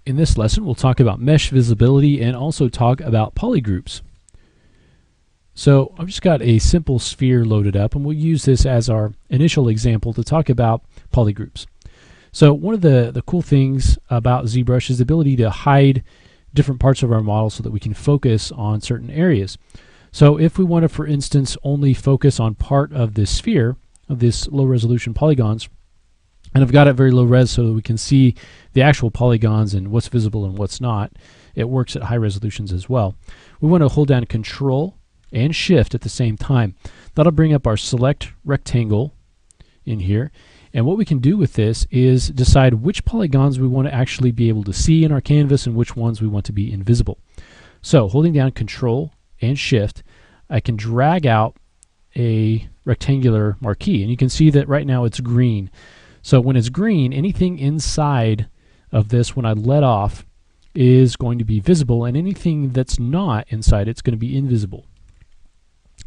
In this lesson, we'll talk about mesh visibility and also talk about polygroups. So I've just got a simple sphere loaded up, and we'll use this as our initial example to talk about polygroups. So one of the cool things about ZBrush is the ability to hide different parts of our model so that we can focus on certain areas. So if we want to, for instance, only focus on part of this sphere, of this low resolution polygons, and I've got it very low res so that we can see the actual polygons and what's visible and what's not. It works at high resolutions as well. We want to hold down Control and Shift at the same time. That'll bring up our select rectangle in here. And what we can do with this is decide which polygons we want to actually be able to see in our canvas and which ones we want to be invisible. So holding down Control and Shift, I can drag out a rectangular marquee. And you can see that right now it's green. So when it's green, anything inside of this when I let off is going to be visible, and anything that's not inside it's going to be invisible.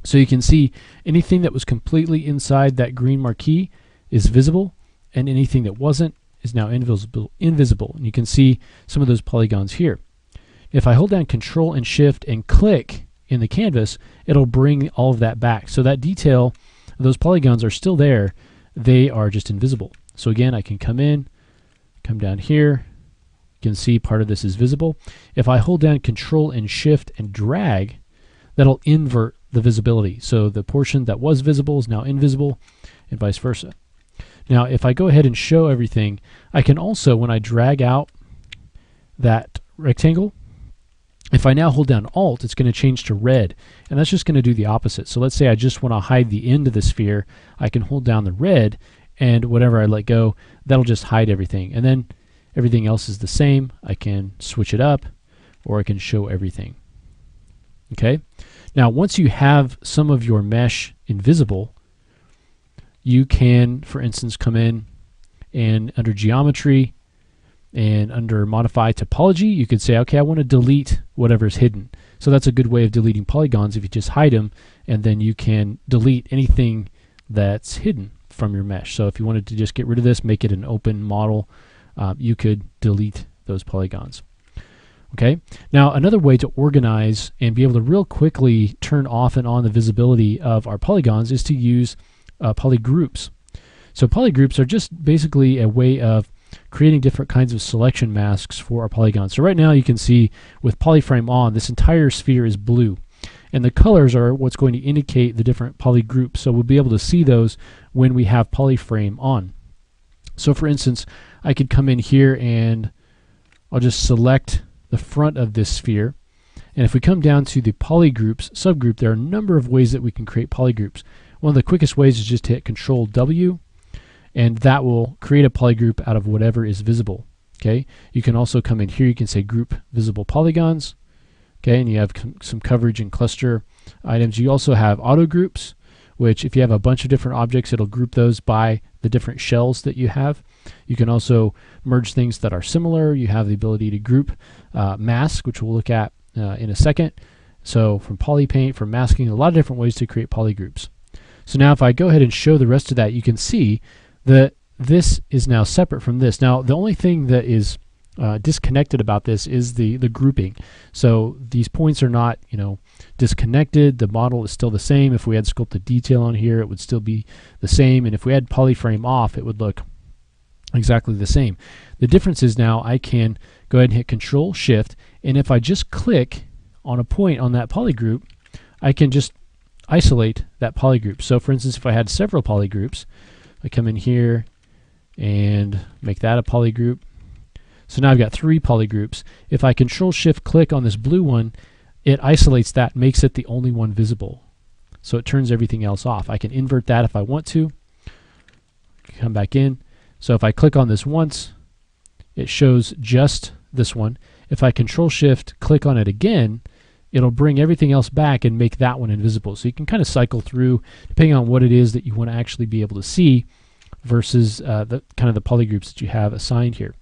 So you can see anything that was completely inside that green marquee is visible, and anything that wasn't is now invisible. And you can see some of those polygons here. If I hold down Control and Shift and click in the canvas, it'll bring all of that back. So that detail, those polygons are still there, they are just invisible. So again, I can come in, come down here, you can see part of this is visible. If I hold down Control and Shift and drag, that'll invert the visibility. So the portion that was visible is now invisible, and vice versa. Now if I go ahead and show everything, I can also, when I drag out that rectangle, if I now hold down Alt, it's going to change to red, and that's just going to do the opposite. So let's say I just want to hide the end of the sphere, I can hold down the red, and whatever I let go, that'll just hide everything. And then everything else is the same. I can switch it up, or I can show everything. Okay? Now once you have some of your mesh invisible, you can, for instance, come in and under Geometry and under Modify Topology, you could say, okay, I want to delete whatever's hidden. So that's a good way of deleting polygons if you just hide them, and then you can delete anything that's hidden from your mesh. So if you wanted to just get rid of this, make it an open model, you could delete those polygons. Okay. Now another way to organize and be able to real quickly turn off and on the visibility of our polygons is to use polygroups. So polygroups are just basically a way of creating different kinds of selection masks for our polygons. So right now you can see with polyframe on, this entire sphere is blue, and the colors are what's going to indicate the different polygroups. So we'll be able to see those when we have polyframe on. So for instance, I could come in here and I'll just select the front of this sphere, and if we come down to the polygroups subgroup, there are a number of ways that we can create polygroups. One of the quickest ways is just to hit Control W, and that will create a polygroup out of whatever is visible. Okay, you can also come in here, you can say Group Visible Polygons. Okay, and you have some coverage and cluster items. You also have auto groups, which if you have a bunch of different objects, it'll group those by the different shells that you have. You can also merge things that are similar. You have the ability to group mask, which we'll look at in a second. So from polypaint, from masking, a lot of different ways to create polygroups. So now if I go ahead and show the rest of that, you can see that this is now separate from this. Now the only thing that is disconnected about this is the grouping. So these points are not, disconnected. The model is still the same. If we had sculpted detail on here, it would still be the same. And if we had polyframe off, it would look exactly the same. The difference is now I can go ahead and hit Control Shift, and if I just click on a point on that polygroup, I can just isolate that polygroup. So for instance, if I had several polygroups, I come in here and make that a polygroup. So now I've got 3 polygroups. If I Control Shift click on this blue one, it isolates that, makes it the only one visible. So it turns everything else off. I can invert that if I want to. Come back in. So if I click on this once, it shows just this one. If I Control Shift click on it again, it'll bring everything else back and make that one invisible. So you can kind of cycle through depending on what it is that you want to actually be able to see versus the kind of the polygroups that you have assigned here.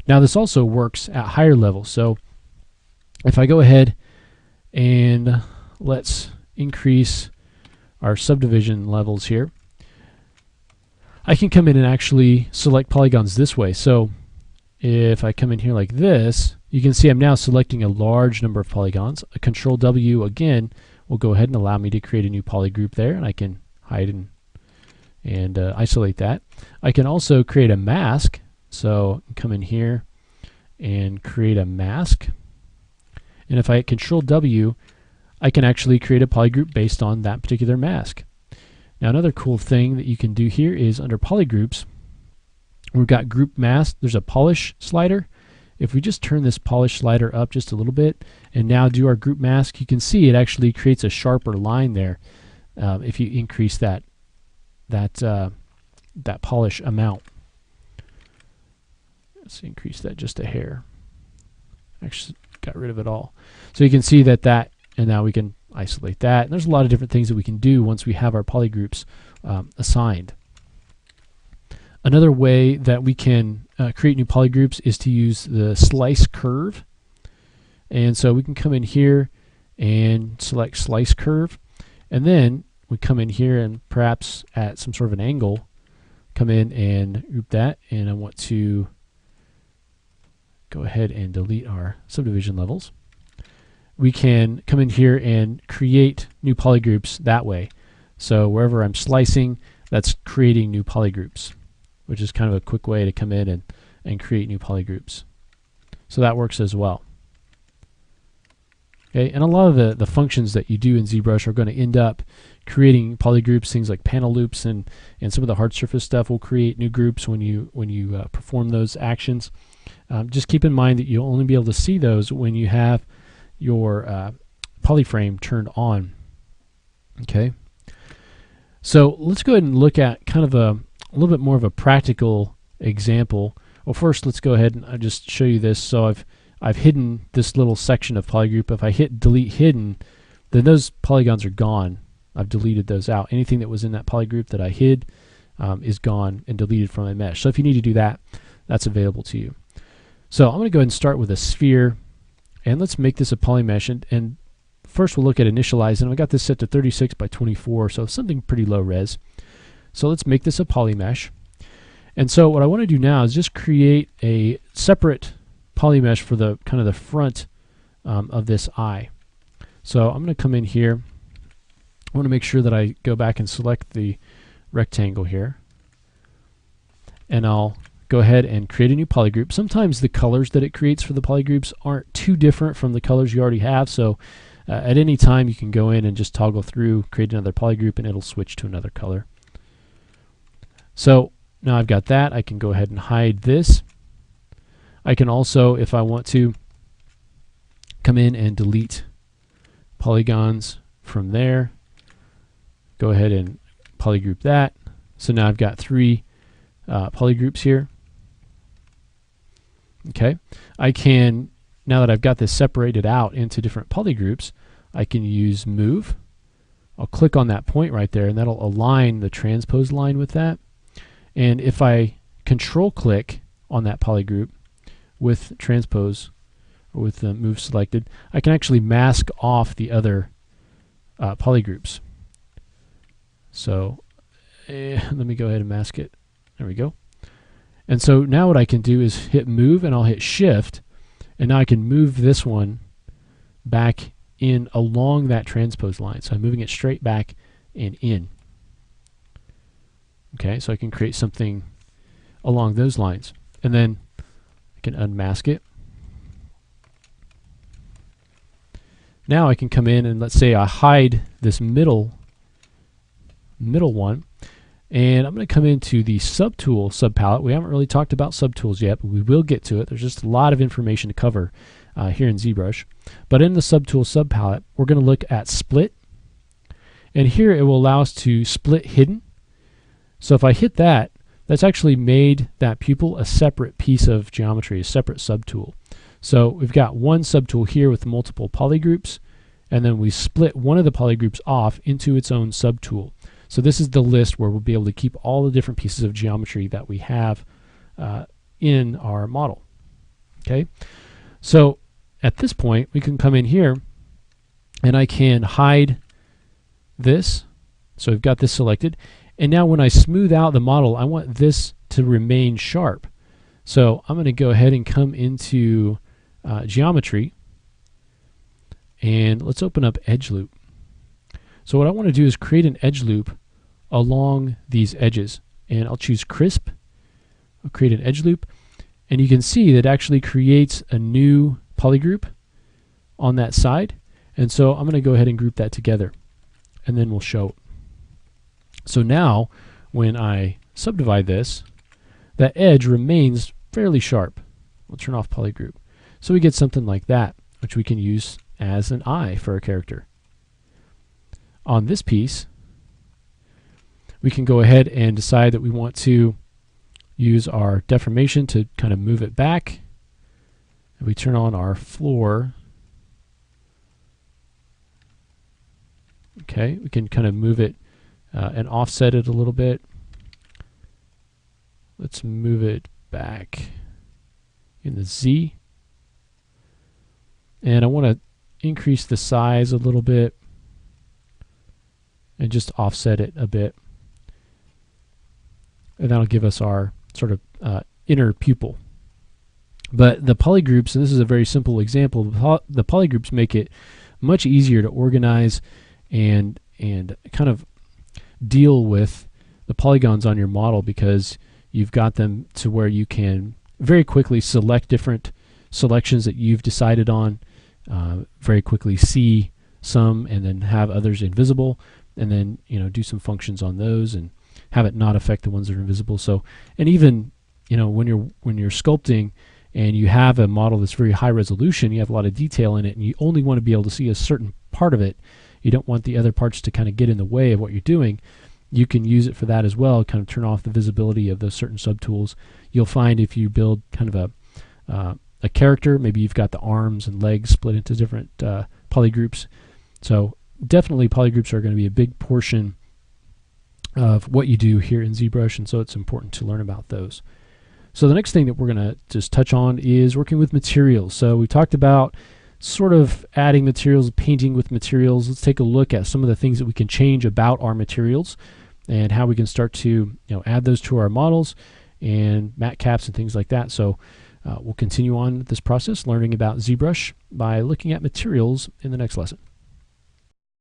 Now this also works at higher levels. So if I go ahead and let's increase our subdivision levels here, I can come in and actually select polygons this way. So if I come in here like this, you can see I'm now selecting a large number of polygons. A Control W again will go ahead and allow me to create a new polygroup there, and I can hide and isolate that. I can also create a mask, so come in here and create a mask. And if I hit Control W, I can actually create a polygroup based on that particular mask. Now another cool thing that you can do here is under Polygroups, we've got Group Mask, there's a Polish slider. If we just turn this polish slider up just a little bit and now do our group mask, you can see it actually creates a sharper line there if you increase that polish amount. Let's increase that just a hair. Actually got rid of it all. So you can see that and now we can isolate that. And there's a lot of different things that we can do once we have our polygroups assigned. Another way that we can create new polygroups is to use the slice curve. And so we can come in here and select slice curve, and then we come in here and perhaps at some sort of an angle come in and group that, and I want to go ahead and delete our subdivision levels. We can come in here and create new polygroups that way. So wherever I'm slicing, that's creating new polygroups, which is kind of a quick way to come in and create new polygroups. So that works as well. Okay, and a lot of the functions that you do in ZBrush are going to end up creating polygroups. Things like panel loops and some of the hard surface stuff will create new groups when you perform those actions. Just keep in mind that you'll only be able to see those when you have your polyframe turned on. Okay, so let's go ahead and look at kind of a little bit more of a practical example. Well, first let's go ahead and I'll just show you this. So I've hidden this little section of polygroup. If I hit delete hidden, then those polygons are gone. I've deleted those out. Anything that was in that polygroup that I hid is gone and deleted from my mesh. So if you need to do that, that's available to you. So I'm going to go ahead and start with a sphere, and let's make this a polymesh. And first we'll look at initialize, and I got this set to 36 by 24, so something pretty low res. So let's make this a polymesh. And so what I want to do now is just create a separate polymesh for the kind of the front of this eye. So I'm going to come in here. I want to make sure that I go back and select the rectangle here, and I'll go ahead and create a new polygroup. Sometimes the colors that it creates for the polygroups aren't too different from the colors you already have, so at any time you can go in and just toggle through, create another polygroup, and it'll switch to another color. So now I've got that. I can go ahead and hide this. I can also, if I want to, come in and delete polygons from there. Go ahead and polygroup that. So now I've got 3 polygroups here. Okay, I can, now that I've got this separated out into different polygroups, I can use move. I'll click on that point right there, and that'll align the transpose line with that. And if I control click on that polygroup with transpose, or with the move selected, I can actually mask off the other polygroups. So let me go ahead and mask it. There we go. And so now what I can do is hit move, and I'll hit shift, and now I can move this one back in along that transpose line. So I'm moving it straight back and in. Okay, so I can create something along those lines, and then I can unmask it. Now I can come in and let's say I hide this middle one, and I'm going to come into the subtool subpalette. We haven't really talked about subtools yet, but we will get to it. There's just a lot of information to cover here in ZBrush. But in the subtool subpalette, we're going to look at split, and here it will allow us to split hidden. So if I hit that, that's actually made that pupil a separate piece of geometry, a separate subtool. So we've got one subtool here with multiple polygroups, and then we split one of the polygroups off into its own subtool. So this is the list where we'll be able to keep all the different pieces of geometry that we have in our model. Okay, so at this point we can come in here and I can hide this. So we've got this selected, and now when I smooth out the model, I want this to remain sharp. So I'm going to go ahead and come into geometry, and let's open up edge loop. So what I want to do is create an edge loop along these edges, and I'll choose crisp. I'll create an edge loop, and you can see that it actually creates a new polygroup on that side. And so I'm going to go ahead and group that together, and then we'll show it. So now when I subdivide this, that edge remains fairly sharp. We'll turn off polygroup. So we get something like that, which we can use as an eye for a character. On this piece, we can go ahead and decide that we want to use our deformation to kind of move it back. And we turn on our floor. Okay, we can kind of move it and offset it a little bit. Let's move it back in the Z. And I want to increase the size a little bit and just offset it a bit. And that'll give us our sort of inner pupil. But the polygroups, and this is a very simple example, the polygroups make it much easier to organize and kind of deal with the polygons on your model, because you've got them to where you can very quickly select different selections that you've decided on, very quickly see some and then have others invisible, and then do some functions on those and have it not affect the ones that are invisible. So, and even when you're sculpting and you have a model that's very high resolution, you have a lot of detail in it, and you only want to be able to see a certain part of it. You don't want the other parts to kind of get in the way of what you're doing. You can use it for that as well, kind of turn off the visibility of those certain subtools. You'll find if you build kind of a character, maybe you've got the arms and legs split into different polygroups. So definitely polygroups are going to be a big portion of what you do here in ZBrush, and so it's important to learn about those. So the next thing that we're going to just touch on is working with materials. So we talked about sort of adding materials, painting with materials. Let's take a look at some of the things that we can change about our materials and how we can start to add those to our models and matte caps and things like that. So we'll continue on this process learning about ZBrush by looking at materials in the next lesson.